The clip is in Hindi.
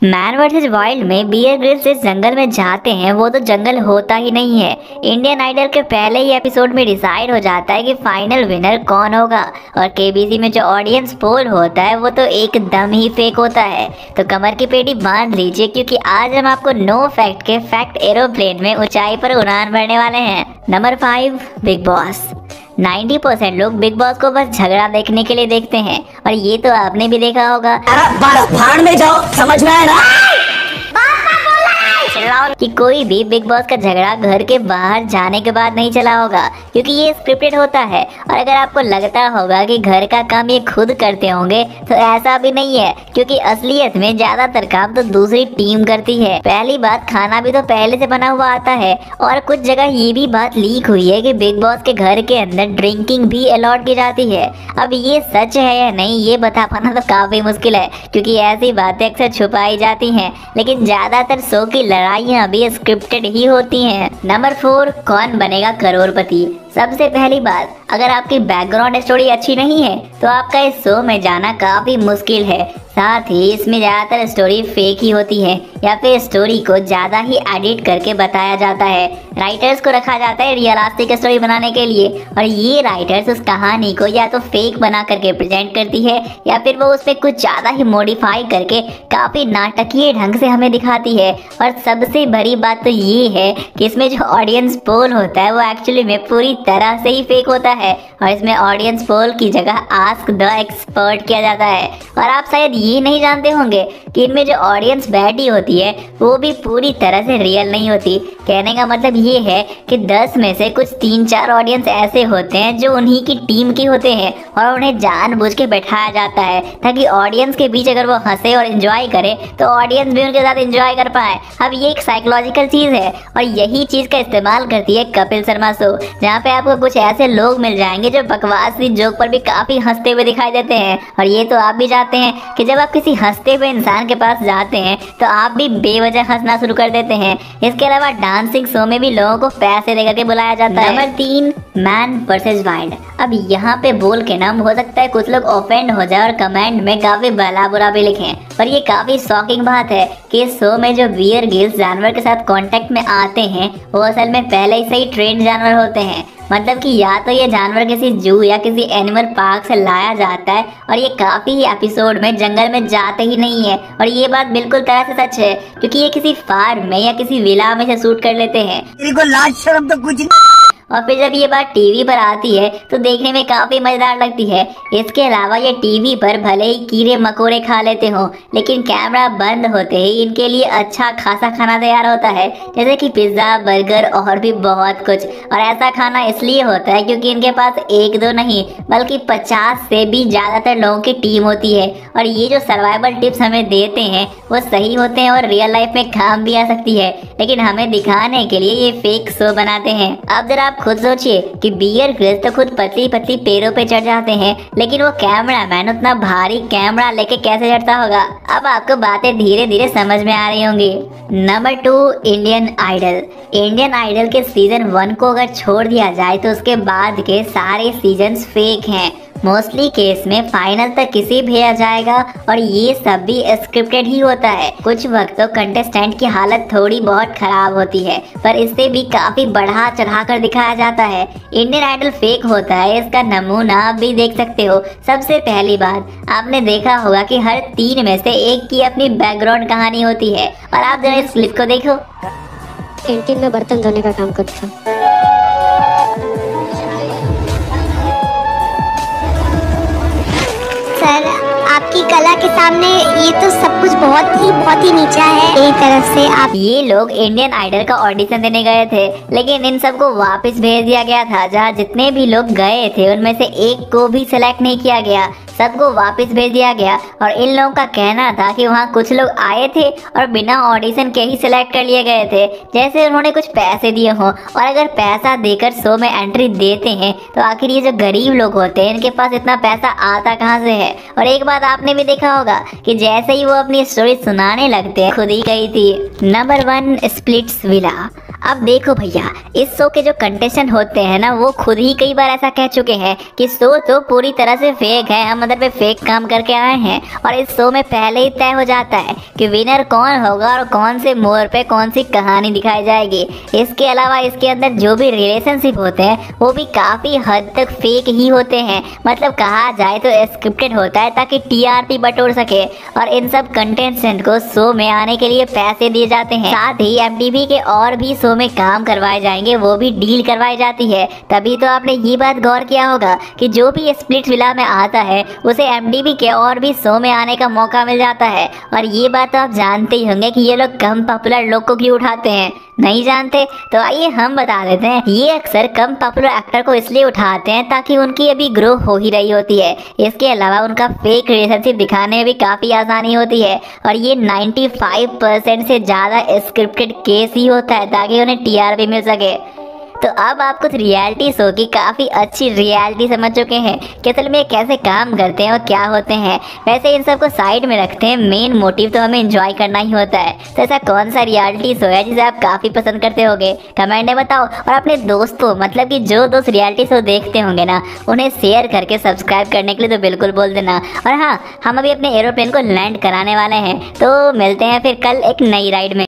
मैन वर्सेस वाइल्ड में बियर ग्रिल्स जिस जंगल में जाते हैं वो तो जंगल होता ही नहीं है। इंडियन आइडल के पहले ही एपिसोड में डिसाइड हो जाता है कि फाइनल विनर कौन होगा और केबीसी में जो ऑडियंस पोल होता है वो तो एकदम ही फेक होता है। तो कमर की पेटी बांध लीजिए क्योंकि आज हम आपको नो फैक्ट के फैक्ट एरोप्लेन में ऊंचाई पर उड़ान भरने वाले हैं। Number 5, big boss. 90% लोग बिग बॉस को बस झगड़ा देखने के लिए देखते हैं और ये तो आपने भी देखा होगा। भाड़ में जाओ, समझ में आया ना? कि कोई भी बिग बॉस का झगड़ा घर के बाहर जाने के बाद नहीं चला होगा क्योंकि ये स्क्रिप्टेड होता है। और अगर आपको लगता होगा कि घर का काम ये खुद करते होंगे तो ऐसा भी नहीं है क्योंकि असलियत में ज्यादातर काम तो दूसरी टीम करती है। पहली बात, खाना भी तो पहले से बना हुआ आता है और कुछ जगह ये भी बात लीक हुई है कि बिग बॉस के घर के अंदर ड्रिंकिंग भी अलॉट की जाती है। अब ये सच है या नहीं ये बता पाना तो काफी मुश्किल है क्योंकि ऐसी बातें अक्सर छुपाई जाती हैं, लेकिन ज्यादातर शो की लड़ाइयाँ भी स्क्रिप्टेड ही होती हैं। नंबर 4, कौन बनेगा करोड़पति। सबसे पहली बात, अगर आपकी बैकग्राउंड स्टोरी अच्छी नहीं है तो आपका इस शो में जाना काफी मुश्किल है। साथ ही इसमें ज्यादातर स्टोरी फेक ही होती है या फिर स्टोरी को ज्यादा ही एडिट करके बताया जाता है। राइटर्स को रखा जाता है रियलिस्टिक स्टोरी बनाने के लिए और ये राइटर्स उस कहानी को या तो फेक बना करके प्रेजेंट करती है या फिर वो उसमें कुछ ज्यादा ही मॉडिफाई करके काफी नाटकीय ढंग से हमें दिखाती है। और सबसे बड़ी बात तो ये है कि इसमें जो ऑडियंस पोल होता है वो एक्चुअली में पूरी तरह से ही फेक होता है और इसमें ऑडियंस पोल की जगह आस्क द एक्सपर्ट किया जाता है। और आप शायद ये नहीं जानते होंगे कि इनमें जो ऑडियंस बैठी होती है वो भी पूरी तरह से रियल नहीं होती। कहने का मतलब ये है कि 10 में से कुछ 3-4 ऑडियंस ऐसे होते हैं जो उन्हीं की टीम के होते हैं और उन्हें जानबूझ के बैठाया जाता है ताकि ऑडियंस के बीच अगर वो हंसे और एंजॉय करे तो ऑडियंस भी उनके साथ एंजॉय कर पाए। अब ये एक साइकोलॉजिकल चीज है और यही चीज का इस्तेमाल करती है कपिल शर्मा शो, जहाँ पे आपको कुछ ऐसे लोग मिल जाएंगे जो बकवासी जोक पर भी काफी हंसते हुए दिखाई देते हैं। और ये तो आप भी जानते हैं कि जब आप किसी हंसते हुए इंसान के पास जाते हैं तो आप भी बेवजह हंसना शुरू कर देते हैं। इसके अलावा डांसिंग शो में भी लोगों को पैसे देकर के बुलाया जाता है। Number 3, man versus wild. अब यहाँ पे बोल के नाम हो सकता है कुछ लोग ऑफेंड हो जाए और कमेंट में काफी भला बुरा भी लिखें, पर ये काफी शॉकिंग बात है कि इस शो में जो बियर ग्रिल्स जानवर के साथ कांटेक्ट में आते हैं वो असल में पहले से ही ट्रेंड जानवर होते हैं। मतलब कि या तो ये जानवर किसी जू या किसी एनिमल पार्क से लाया जाता है और ये काफी एपिसोड में जंगल में जाते ही नहीं है। और ये बात बिल्कुल तरह से सच है क्योंकि ये किसी फार्म में या किसी विला में से शूट कर लेते हैं। इनको लाज शर्म तो कुछ और फिर जब ये बात टीवी पर आती है तो देखने में काफी मजेदार लगती है। इसके अलावा ये टीवी पर भले ही कीड़े मकोड़े खा लेते हो लेकिन कैमरा बंद होते ही इनके लिए अच्छा खासा खाना तैयार होता है, जैसे कि पिज्जा, बर्गर और भी बहुत कुछ। और ऐसा खाना इसलिए होता है क्योंकि इनके पास 1-2 नहीं बल्कि 50 से भी ज्यादातर लोगों की टीम होती है। और ये जो सर्वाइवल टिप्स हमें देते हैं वो सही होते हैं और रियल लाइफ में काम भी आ सकती है, लेकिन हमें दिखाने के लिए ये फेक शो बनाते हैं। अब जरा आप खुद सोचिए कि बियर ग्रिल्स तो खुद पतली पतली पेड़ों पे चढ़ जाते हैं लेकिन वो कैमरामैन उतना भारी कैमरा लेके कैसे चढ़ता होगा। अब आपको बातें धीरे धीरे समझ में आ रही होंगी। Number 2, Indian Idol. Indian Idol के सीजन 1 को अगर छोड़ दिया जाए तो उसके बाद के सारे सीजन्स फेक हैं। मोस्टली केस में फाइनल तक किसी भेजा जाएगा और ये सब भी स्क्रिप्टेड ही होता है। कुछ वक्त तो कंटेस्टेंट की हालत थोड़ी बहुत खराब होती है पर इससे भी काफी बढ़ा चढ़ा कर दिखाया जाता है। इंडियन आइडल फेक होता है, इसका नमूना आप भी देख सकते हो। सबसे पहली बात, आपने देखा होगा कि हर 3 में से एक की अपनी बैकग्राउंड कहानी होती है। और आप जरा इस क्लिप को देखो। कैंटीन में बर्तन धोने का काम करता था। सर, आपकी कला के सामने ये तो सब कुछ बहुत ही नीचा है। एक तरफ से आप ये लोग इंडियन आइडल का ऑडिशन देने गए थे लेकिन इन सबको वापस भेज दिया गया था। जहाँ जितने भी लोग गए थे उनमें से एक को भी सिलेक्ट नहीं किया गया, सबको वापस भेज दिया गया। और इन लोगों का कहना था कि वहाँ कुछ लोग आए थे और बिना ऑडिशन के ही सिलेक्ट कर लिए गए थे, जैसे उन्होंने कुछ पैसे दिए हों। और अगर पैसा देकर शो में एंट्री देते हैं तो आखिर ये जो गरीब लोग होते हैं इनके पास इतना पैसा आता कहाँ से है। और एक बात आपने भी देखा होगा कि जैसे ही वो अपनी स्टोरी सुनाने लगते हैं खुद ही गई थी। Number 1, splits villa. अब देखो भैया, इस शो के जो कंटेस्टेंट होते हैं ना, वो खुद ही कई बार ऐसा कह चुके हैं कि शो तो पूरी तरह से फेक है, हम अंदर पे फेक काम करके आए हैं। और इस शो में पहले ही तय हो जाता है कि विनर कौन होगा और कौन से मोड़ पे कौन सी कहानी दिखाई जाएगी। इसके अलावा इसके अंदर जो भी रिलेशनशिप होते हैं वो भी काफ़ी हद तक फेक ही होते हैं, मतलब कहा जाए तो स्क्रिप्टेड होता है ताकि टीआरपी बटोर सके। और इन सब कंटेस्टेंट को शो में आने के लिए पैसे दिए जाते हैं। साथ ही एमटीवी के और भी शो में काम करवाए जाएंगे, वो भी डील करवाई जाती है। तभी तो आपने ये बात गौर किया होगा कि जो भी स्प्लिट विला में आता है उसे एमटीवी के और भी शो में आने का मौका मिल जाता है। और ये बात तो आप जानते ही होंगे कि ये लोग कम पॉपुलर लोग को क्यों उठाते हैं। नहीं जानते तो आइए हम बता देते हैं। ये अक्सर कम पॉपुलर एक्टर को इसलिए उठाते हैं ताकि उनकी अभी ग्रो हो ही रही होती है। इसके अलावा उनका फेक रिलेशनशिप दिखाने में भी काफ़ी आसानी होती है। और ये 95% से ज़्यादा स्क्रिप्टेड केस ही होता है ताकि उन्हें टीआरपी मिल सके। तो अब आप कुछ रियलिटी शो की काफ़ी अच्छी रियलिटी समझ चुके हैं कि असल में कैसे काम करते हैं और क्या होते हैं। वैसे इन सबको साइड में रखते हैं, मेन मोटिव तो हमें एंजॉय करना ही होता है। तो ऐसा कौन सा रियलिटी शो है जिसे आप काफ़ी पसंद करते होंगे, कमेंट में बताओ। और अपने दोस्तों, मतलब कि जो दोस्त रियलिटी शो देखते होंगे ना, उन्हें शेयर करके सब्सक्राइब करने के लिए तो बिल्कुल बोल देना। और हाँ, हम अभी अपने एरोप्लेन को लैंड कराने वाले हैं, तो मिलते हैं फिर कल एक नई राइड में।